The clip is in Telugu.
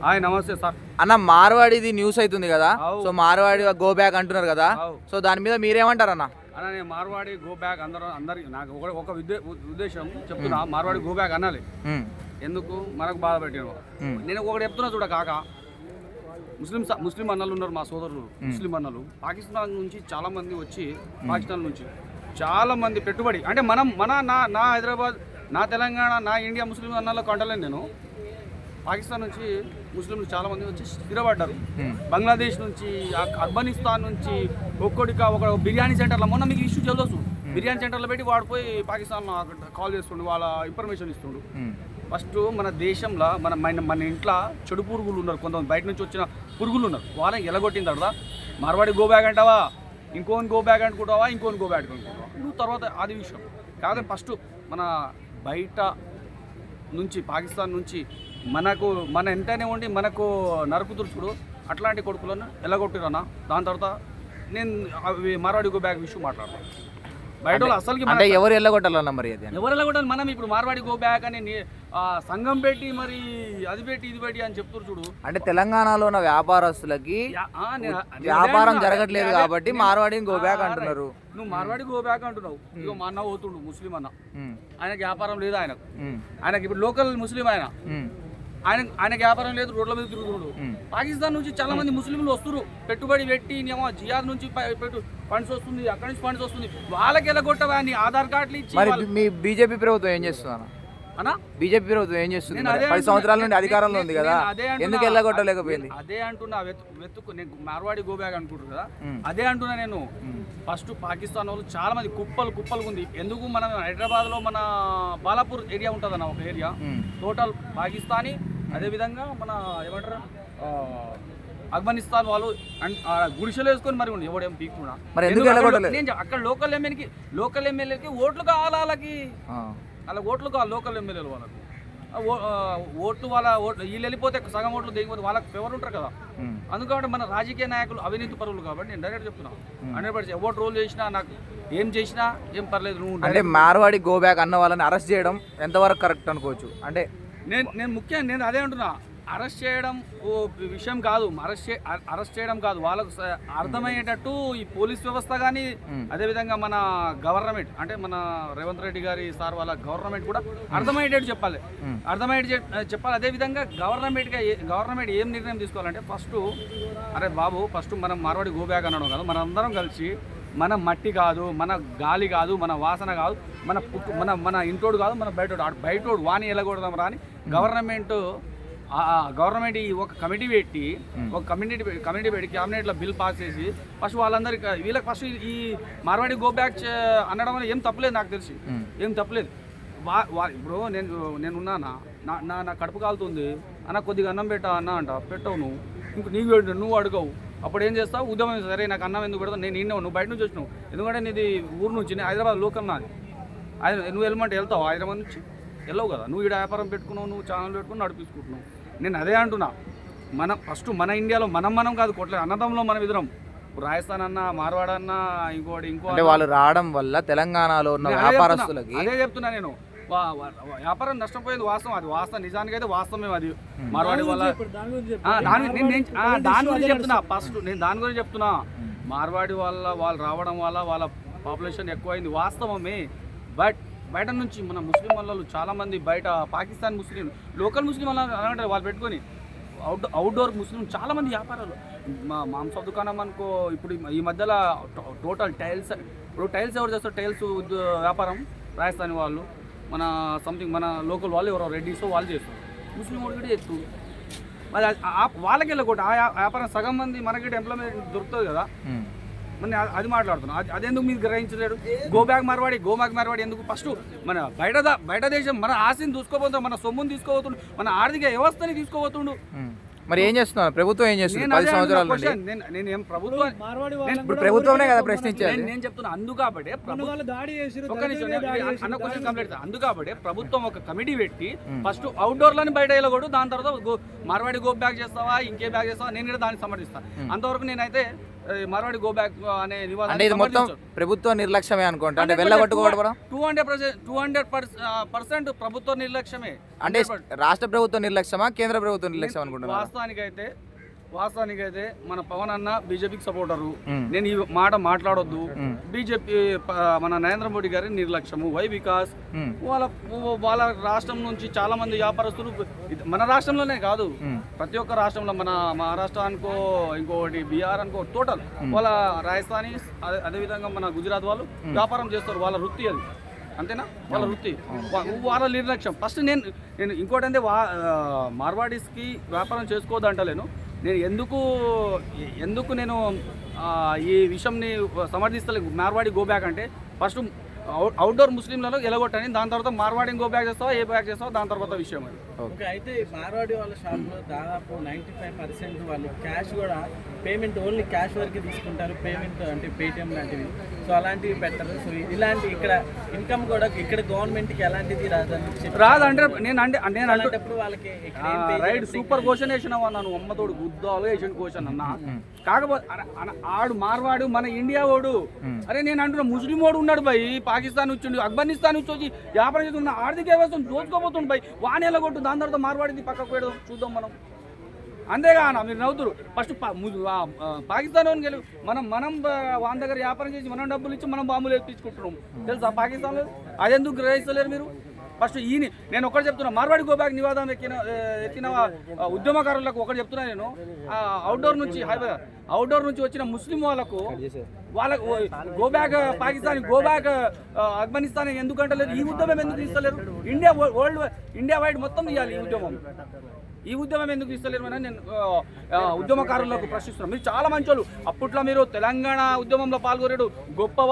హాయ్ నమస్తే సార్. అన్న మార్వాడిది న్యూస్ అవుతుంది కదా, అవు. సో మార్వాడి గో బ్యాక్ అంటున్నారు కదా, అవు. సో దాని మీద మీరేమంటారు అన్న? అన్న నేను మార్వాడి గో బ్యాక్ అందరికి నాకు ఒక ఉద్దేశం చెప్తున్నా. మార్వాడి గో బ్యాక్ అనాలి. ఎందుకు మనకు బాధ పెట్టాను. నేను ఒకటి చెప్తున్నా చూడ కాక, ముస్లిం అన్నలు ఉన్నారు, మా సోదరులు ముస్లిం అన్నలు. పాకిస్తాన్ నుంచి చాలా మంది వచ్చి, పాకిస్తాన్ నుంచి చాలా మంది పెట్టుబడి అంటే నా హైదరాబాద్, నా తెలంగాణ, నా ఇండియా ముస్లిం అన్నలో కంటలేను నేను. పాకిస్తాన్ నుంచి ముస్లింలు చాలా మంది వచ్చి స్థిరపడ్డారు. బంగ్లాదేశ్ నుంచి, ఆఫ్ఘనిస్తాన్ నుంచి ఒక బిర్యానీ సెంటర్లో మొన్న మీకు ఇష్యూ తెలుసు, బిర్యానీ సెంటర్లో పెట్టి వాడిపోయి పాకిస్తాన్ కాల్ చేస్తుండు, వాళ్ళ ఇన్ఫర్మేషన్ ఇస్తుండు. ఫస్ట్ మన దేశంలో మన ఇంట్లో చెడు పురుగులు ఉన్నారు, కొంతమంది బయట నుంచి వచ్చిన పురుగులు ఉన్నారు, వాళ్ళని ఎలగొట్టిన తర్వాత మార్వాడి గో బ్యాగ్ అంటావా, ఇంకోని గో బ్యాగ్ అనుకుంటావా, ఇంకోని గో బ్యాగ్ అనుకుంటావా నువ్వు, తర్వాత అది విషయం కాదు. ఫస్ట్ మన బయట నుంచి పాకిస్తాన్ నుంచి మన ఎంతనే ఉండి మనకు నరుకుతురు చూడు, అట్లాంటి కొడుకులను ఎలగొట్టిరన్నా. దాని తర్వాత నేను అవి మార్వాడి గో బ్యాగ్ విషయం మాట్లాడతాను. బయట అసలుకి అంటే ఎవరు ఎల్లగొట్టాలన్న మరి అది? ఎవరు ఎలగొట్టాలి? మనం ఇప్పుడు మార్వాడి గో బ్యాగ్ అని సంఘం పెట్టి మరి అది పెట్టి ఇది పెట్టి అని చెప్తారు చూడు. అంటే తెలంగాణలో ఉన్న వ్యాపారస్తులకి వ్యాపారం జరగట్లేదు కాబట్టి మార్వాడి గో బ్యాక్ అంటున్నారు. నువ్వు మార్వాడి గో బ్యాక్ అంటున్నావు. ఇగో మా అన్న పోతుండు, ముస్లిం అన్న, ఆయనకు వ్యాపారం లేదు. ఆయనకి ఇప్పుడు లోకల్ ముస్లిం ఆయనకి వ్యాపారం లేదు, రోడ్ల మీద తిరుగుతున్నాడు. పాకిస్తాన్ నుంచి చాలా మంది ముస్లింలు వస్తున్నారు, పెట్టుబడి పెట్టి జియాద్ నుంచి ఫండ్స్ వస్తుంది, అక్కడి నుంచి ఫండ్స్ వస్తుంది, వాళ్ళకి ఎలగొట్టవా అని ఆధార్ కార్డులు ఇచ్చి. మీ బీజేపీ ప్రభుత్వం ఏం చేస్తున్నా అన్న? బీజేపీ ప్రభుత్వం ఏం చేస్తుంది? 10 సంవత్సరాల నుండి అధికారంలో ఉంది కదా, ఎందుకు ఎల్లగొట్టలేకపోయింది? అదే అంటున్నా, నేను మార్వాడి గో బ్యాగ్ అనుకుంటారు కదా, అదే అంటున్నా నేను. ఫస్ట్ పాకిస్తాన్ వాళ్ళు చాలా మంది కుప్పలు ఉంది. ఎందుకు మనం హైదరాబాద్ లో మన బాలాపూర్ ఏరియా ఉంటుంది అన్న, ఒక ఏరియా టోటల్ పాకిస్తానీ, అదేవిధంగా మన ఏమంటారు ఆఫ్ఘనిస్తాన్ వాళ్ళు గుడిసెలు వేసుకొని మరి ఉండి ఎవడేం పీకున్నా. నేను అక్కడ లోకల్ ఎమ్మెల్యేకి ఓట్లు కావాలి, వాళ్ళకి అలా ఓట్లు కావాలి, లోకల్ ఎమ్మెల్యేలు వాళ్ళకు ఓట్లు వీళ్ళు వెళ్ళిపోతే సగం ఓట్లు దిగిపోతే వాళ్ళకి ఫేవర్ ఉంటారు కదా. అందుకని మన రాజకీయ నాయకులు అవినీతి పరువులు కాబట్టి నేను డైరెక్ట్ చెప్తున్నా, 100% ఎవరు రోల్ చేసినా నాకు ఏం చేసినా ఏం పర్లేదు. నువ్వు అంటే మార్వాడి గో బ్యాక్ అన్న వాళ్ళని అరెస్ట్ చేయడం ఎంతవరకు కరెక్ట్ అనుకోవచ్చు? అంటే నేను అదే అంటున్నా, అరెస్ట్ చేయడం ఓ విషయం కాదు, అరెస్ట్ చేయడం కాదు, వాళ్ళకు అర్థమయ్యేటట్టు ఈ పోలీస్ వ్యవస్థ కానీ, అదేవిధంగా మన గవర్నమెంట్ అంటే మన రేవంత్ రెడ్డి గారి సార్ వాళ్ళ గవర్నమెంట్ కూడా అర్థమయ్యేటట్టు చెప్పాలి. అదేవిధంగా గవర్నమెంట్ ఏం నిర్ణయం తీసుకోవాలంటే ఫస్ట్ మనం మార్వాడి గో బ్యాక్ అనడం కాదు, మనం అందరం కలిసి మన మట్టి కాదు, మన గాలి కాదు, మన వాసన కాదు, మన ఇంటోడు కాదు, మన బయటోడు వాణి ఎలగొడదాం రా అని గవర్నమెంట్ ఒక కమిటీ పెట్టి క్యాబినెట్లో బిల్ పాస్ చేసి ఫస్ట్ వాళ్ళందరికీ వీళ్ళకి ఫస్ట్ ఈ మార్వాడి గో బ్యాక్ అనడం వల్ల ఏం తప్పలేదు, నాకు తెలిసి ఏం తప్పలేదు. ఇప్పుడు నేనున్నానా, నా కడుపు కాలుతుంది అన్న, కొద్దిగా అన్నం పెట్టా అన్న అంట, పెట్టవు నువ్వు అడగవు. అప్పుడు ఏం చేస్తావు? ఉద్యమం, సరే నాకు అన్నం ఎందుకు పెడతావు, నేను నువ్వు బయట నుంచి వచ్చినావు, ఎందుకంటే నీది ఊరు నుంచి, నేను హైదరాబాద్ లోకల్ నాది, నువ్వు వెళ్ళమంటే వెళ్తావు, హైదరాబాద్ నుంచి వెళ్ళవు కదా, నువ్వు ఇక్కడ వ్యాపారం పెట్టుకున్నావు, నువ్వు ఛానల్ పెట్టుకుని నడిపించుకుంటున్నావు. నేను అదే అంటున్నా, ఫస్ట్ మన ఇండియాలో మనం కాదు కొట్టలేదు, అన్నదంలో మనం ఇద్దరం, రాజస్థాన్ అన్న, మార్వాడ్ అన్న, ఇంకో వాళ్ళు రావడం వల్ల తెలంగాణలో ఉన్న వ్యాపారస్తులకి అదే చెప్తున్నా నేను. వ్యాపారం నష్టపోయేది వాస్తవం, అది వాస్తవం, నిజానికి అయితే వాస్తవమే. అది మార్వాడి వల్ల దాని గురించి చెప్తున్నా, ఫస్ట్ నేను దాని గురించి చెప్తున్నా. మార్వాడి వల్ల వాళ్ళు రావడం వల్ల వాళ్ళ పాపులేషన్ ఎక్కువైంది వాస్తవమే. బయట నుంచి మన ముస్లిం వాళ్ళు చాలామంది, బయట పాకిస్తాన్ ముస్లిం, లోకల్ ముస్లిం వాళ్ళు వాళ్ళు పెట్టుకొని అవుట్డోర్ ముస్లిం చాలామంది వ్యాపారాలు, మాంస దుకాణం అనుకో. ఇప్పుడు ఈ మధ్యలో టోటల్ టైల్స్ ఎవరు చేస్తారు? టైల్స్ వ్యాపారం రాజస్థానీ వాళ్ళు, మన సంథింగ్ మన లోకల్ వాళ్ళు ఎవరో రెడ్డిస్ వాళ్ళు చేస్తారు, ముస్లిం వాళ్ళు కూడా చేస్తారు. మరి వాళ్ళకి వెళ్ళకూడదు ఆ వ్యాపారం, సగం మంది మనకి ఎంప్లాయ్మెంట్ దొరుకుతుంది కదా. మరి అది మాట్లాడుతున్నాం, అదెందుకు మీరు గ్రహించలేడు? గో బ్యాక్ మార్వాడి ఎందుకు? ఫస్ట్ మన బయట దేశం మన ఆస్తిని తీసుకోబోతుండు, మన సొమ్ముని తీసుకోబోతుండు, మన ఆర్థిక వ్యవస్థని తీసుకోబోతుండు. మరి ఏం చేస్తున్నారు? ప్రభుత్వం ఏం చేస్తుంది? 10 సంవత్సరాలు ప్రభుత్వమే కదా ప్రశ్నించాలి. నేను చెప్తున్నా, అందుకాబట్టే ప్రభుత్వం ఒక కమిటీ పెట్టి ఫస్ట్ అవుట్డోర్లని బయట వెళ్ళకూడదు, దాని తర్వాత మార్వాడి గో బ్యాక్ చేస్తావా, ఇంకే బ్యాక్ చేస్తావా, నేను కూడా దాన్ని సమర్థిస్తాను. అంతవరకు నేనైతే మార్వాడి గో బ్యాక్ అనే అంటే నివాదాన్ని ఇది మొత్తం ప్రభుత్వ నిర్లక్ష్యమే అనుకుంటా, అంటే వెళ్ళగొట్టుకోవడం 200% ప్రభుత్వ నిర్లక్ష్యమే. అంటే రాష్ట్ర ప్రభుత్వ నిర్లక్ష్యమా కేంద్ర ప్రభుత్వ నిర్లక్ష్యం అనుకుంటున్నా? వాస్తవానికైతే మన పవన్ అన్న బీజేపీకి సపోర్టరు. నేను ఈ మాట మాట్లాడొద్దు. బీజేపీ మన నరేంద్ర మోడీ గారి నిర్లక్ష్యము. వై బికాస్ వాళ్ళ రాష్ట్రం నుంచి చాలా మంది వ్యాపారస్తులు, మన రాష్ట్రంలోనే కాదు ప్రతి ఒక్క రాష్ట్రంలో, మన మహారాష్ట్ర అనుకో, ఇంకోటి బీహార్ అనుకో, టోటల్ వాళ్ళ రాజస్థానీ, అదేవిధంగా మన గుజరాత్ వాళ్ళు వ్యాపారం చేస్తారు. వాళ్ళ వృత్తి అది, అంతేనా? వాళ్ళ వృత్తి, వాళ్ళ నిర్లక్ష్యం. ఫస్ట్ నేను ఇంకోటి అంటే మార్వాడీస్కి వ్యాపారం చేసుకోవద్దు అంటలేను. నేను ఎందుకు నేను ఈ విషయంని సమర్థిస్తలేదు. మార్వాడి గో బ్యాక్ అంటే ఫస్ట్ అవుట్డోర్ ముస్లింలలో ఎలగొట్టని, దాని తర్వాత మార్వాడిని గో బ్యాక్ చేస్తావా, ఏ బ్యాక్ చేస్తావా, దాని తర్వాత విషయం అది. ఓకే, అయితే మార్వాడి వాళ్ళ షాప్లో దాదాపు 95% వాళ్ళు క్యాష్ కూడా పేమెంట్ ఓన్లీ క్యాష్ వరకు తీసుకుంటారు. పేమెంట్ అంటే పేటిఎం లాంటివి, సో అలాంటివి పెట్టరు. సో ఇలాంటి ఇక్కడ ఇన్కమ్ కూడా ఇక్కడ గవర్నమెంట్కి ఎలాంటిది రాదంటే నేను అలాంటప్పుడు వాళ్ళకి రైట్ సూపర్ క్వశ్చన్ వేసినావు అన్నాను. అమ్మతోడు గుద్దాలు వేసిన క్వశ్చన్ అన్న. కాకపోతే ఆడు మార్వాడు మన ఇండియా వాడు. అరే నేను అంటున్నా ముస్లిం వాడు ఉన్నాడు బై, పాకిస్తాన్ వచ్చిండు, ఆఫ్ఘనిస్తాన్ వచ్చి వ్యాపారం చేస్తున్న ఆర్థిక వ్యవస్థను దోచుకోబోతుండు బై. వాని ఎలా కొట్టు, దాని తర్వాత మార్వాడిని పక్కకు పెడదాం, చూద్దాం మనం. అంతేగా అన్న, మీరు నవ్వుతురు. ఫస్ట్ పాకిస్తాన్ గెలు మనం వాళ్ళ దగ్గర వ్యాపారం చేసి మనం డబ్బులు ఇచ్చి మనం బాంబులు ఎత్తించుకుంటున్నాం తెలుసా పాకిస్తాన్లో. అదెందుకు గ్రహిస్తలేరు మీరు? ఫస్ట్ నేను ఒకటి చెప్తున్నా, మార్వాడి గో బ్యాక్ నివాదం ఎక్కిన ఉద్యమకారులకు ఒకటి చెప్తున్నా. నేను అవుట్డోర్ నుంచి వచ్చిన ముస్లిం వాళ్ళకు go back Pakistan, go back Afghanistan ఎందుకంటే లేదు. ఈ ఉద్యమం ఎందుకు తీస్తలేరు? ఇండియా వైడ్ మొత్తం తీయాలి ఈ ఉద్యమం ఎందుకు తీస్తలేరు అని నేను ఉద్యమకారులకు ప్రశ్నిస్తున్నాను. మీరు చాలా మంచోళ్ళు. అప్పట్లో మీరు తెలంగాణ ఉద్యమంలో పాల్గొనేడు గొప్పవారు.